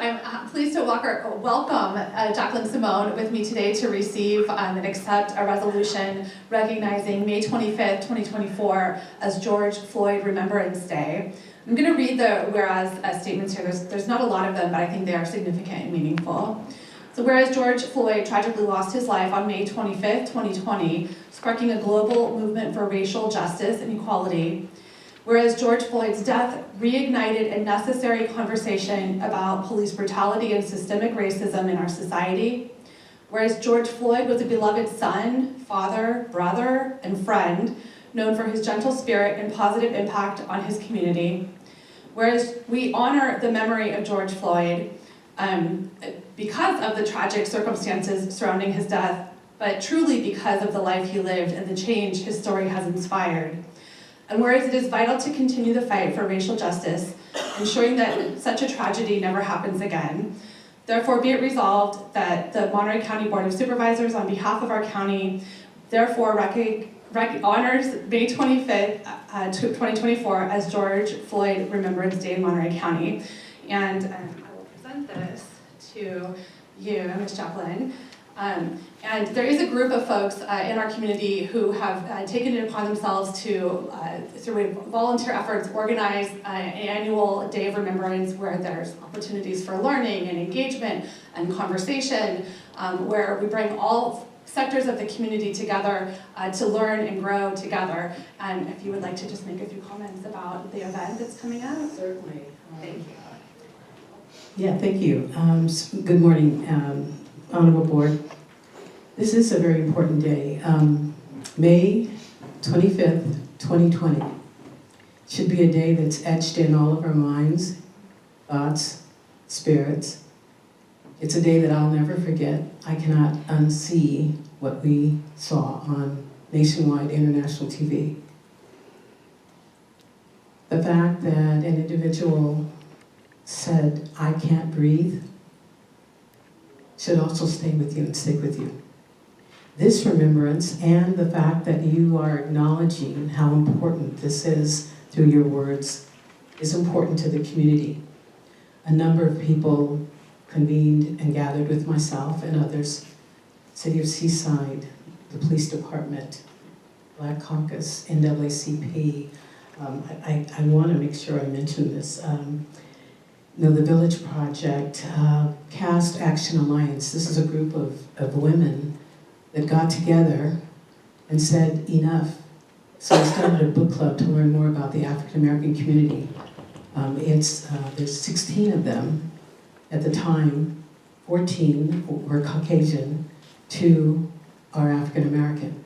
I'm pleased to welcome Jacqueline Simone with me today to receive and accept a resolution recognizing May 25th, 2024 as George Floyd Remembrance Day. I'm going to read the whereas statements here. There's not a lot of them, but I think they are significant and meaningful. So whereas George Floyd tragically lost his life on May 25th, 2020, sparking a global movement for racial justice and equality, whereas George Floyd's death reignited a necessary conversation about police brutality and systemic racism in our society, whereas George Floyd was a beloved son, father, brother, and friend, known for his gentle spirit and positive impact on his community, whereas we honor the memory of George Floyd because of the tragic circumstances surrounding his death, but truly because of the life he lived and the change his story has inspired. And whereas it is vital to continue the fight for racial justice, ensuring that such a tragedy never happens again, therefore be it resolved that the Monterey County Board of Supervisors, on behalf of our county, therefore honors May 25th, 2024 as George Floyd Remembrance Day in Monterey County. And I will present this to you, Ms. Jacqueline. And there is a group of folks in our community who have taken it upon themselves to, through volunteer efforts, organize an annual Day of Remembrance where there's opportunities for learning and engagement and conversation, where we bring all sectors of the community together to learn and grow together. And if you would like to just make a few comments about the event that's coming up. Certainly. Thank you. Yeah, thank you. Good morning, Honorable Board. This is a very important day. May 25th, 2020 should be a day that's etched in all of our minds, thoughts, spirits. It's a day that I'll never forget. I cannot unsee what we saw on nationwide international TV. The fact that an individual said, "I can't breathe," should also stay with you and stick with you. This remembrance and the fact that you are acknowledging how important this is through your words is important to the community. A number of people convened and gathered with myself and others, City of Seaside, the Police Department, Black Caucus, NAACP. I want to make sure I mention this. The Village Project, Cast Action Alliance. This is a group of women that got together and said enough. So we started a book club to learn more about the African American community. There's 16 of them at the time. 14 were Caucasian, 2 are African American.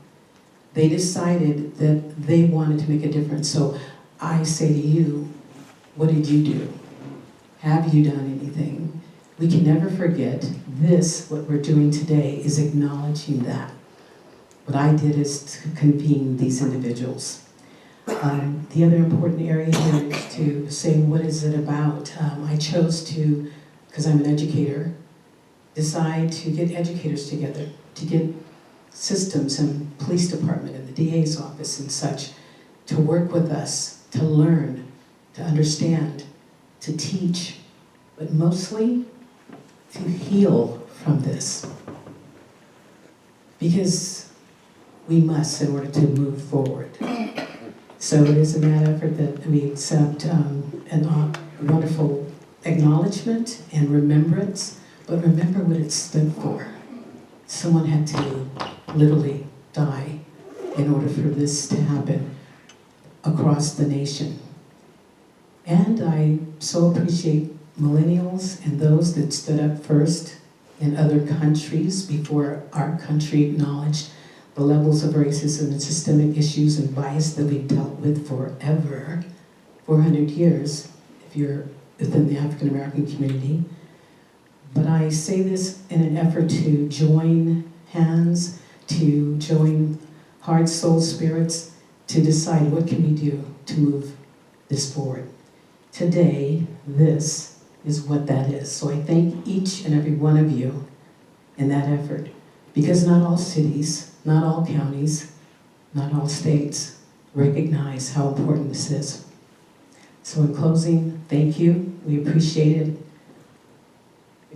They decided that they wanted to make a difference. So I say to you, what did you do? Have you done anything? We can never forget this, what we're doing today, is acknowledging that. What I did is to convene these individuals. The other important area here is to say, what is it about? I chose to, because I'm an educator, decide to get educators together, to get systems and police department and the DA's office and such to work with us, to learn, to understand, to teach, but mostly to heal from this. Because we must in order to move forward. So it is in that effort that we accept a wonderful acknowledgement and remembrance, but remember what it stood for. Someone had to literally die in order for this to happen across the nation. And I so appreciate millennials and those that stood up first in other countries before our country acknowledged the levels of racism and systemic issues and bias that we've dealt with forever, 400 years, if you're within the African American community. But I say this in an effort to join hands, to join heart, soul, spirits, to decide what can we do to move this forward. Today, this is what that is. So I thank each and every one of you in that effort, because not all cities, not all counties, not all states recognize how important this is. So in closing, thank you. We appreciate it.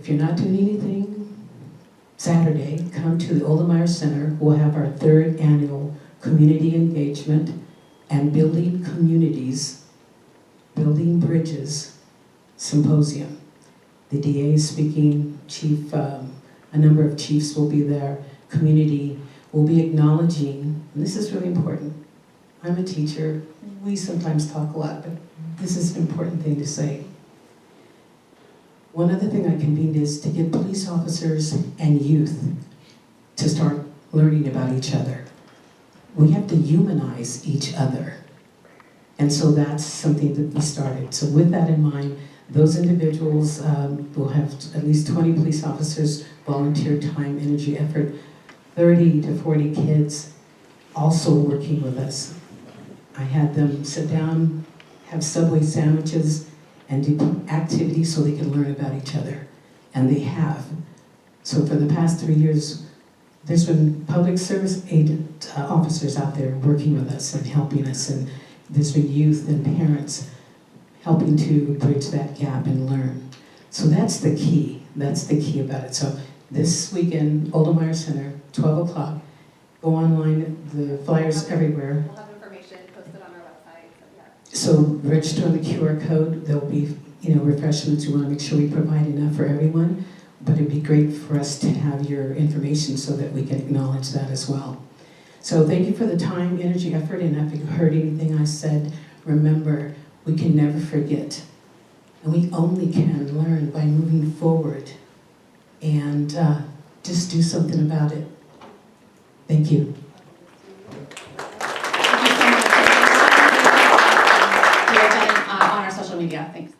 If you're not doing anything, Saturday, come to the Oldemeyer Center. We'll have our 3rd annual Community Engagement and Building Communities, Building Bridges Symposium. The DA is speaking, a number of chiefs will be there, community will be acknowledging, and this is really important. I'm a teacher, we sometimes talk a lot, but this is an important thing to say. One other thing I convened is to get police officers and youth to start learning about each other. We have to humanize each other. And so that's something that we started. So with that in mind, those individuals will have at least 20 police officers, volunteer time, energy, effort, 30 to 40 kids also working with us. I had them sit down, have Subway sandwiches, and do activities so they can learn about each other. And they have. So for the past 3 years, there's been public service agent officers out there working with us and helping us, and there's been youth and parents helping to bridge that gap and learn. So that's the key. That's the key about it. So this weekend, Oldemeyer Center, 12 o'clock. Go online, the flyers everywhere. We'll have information posted on our website, So register on the QR code. There'll be, refreshments. We want to make sure we provide enough for everyone. But it'd be great for us to have your information so that we can acknowledge that as well. So thank you for the time, energy, effort, and if you heard anything I said, remember, we can never forget. And we only can learn by moving forward and just do something about it. Thank you. Thank you so much. We are on our social media. Thanks.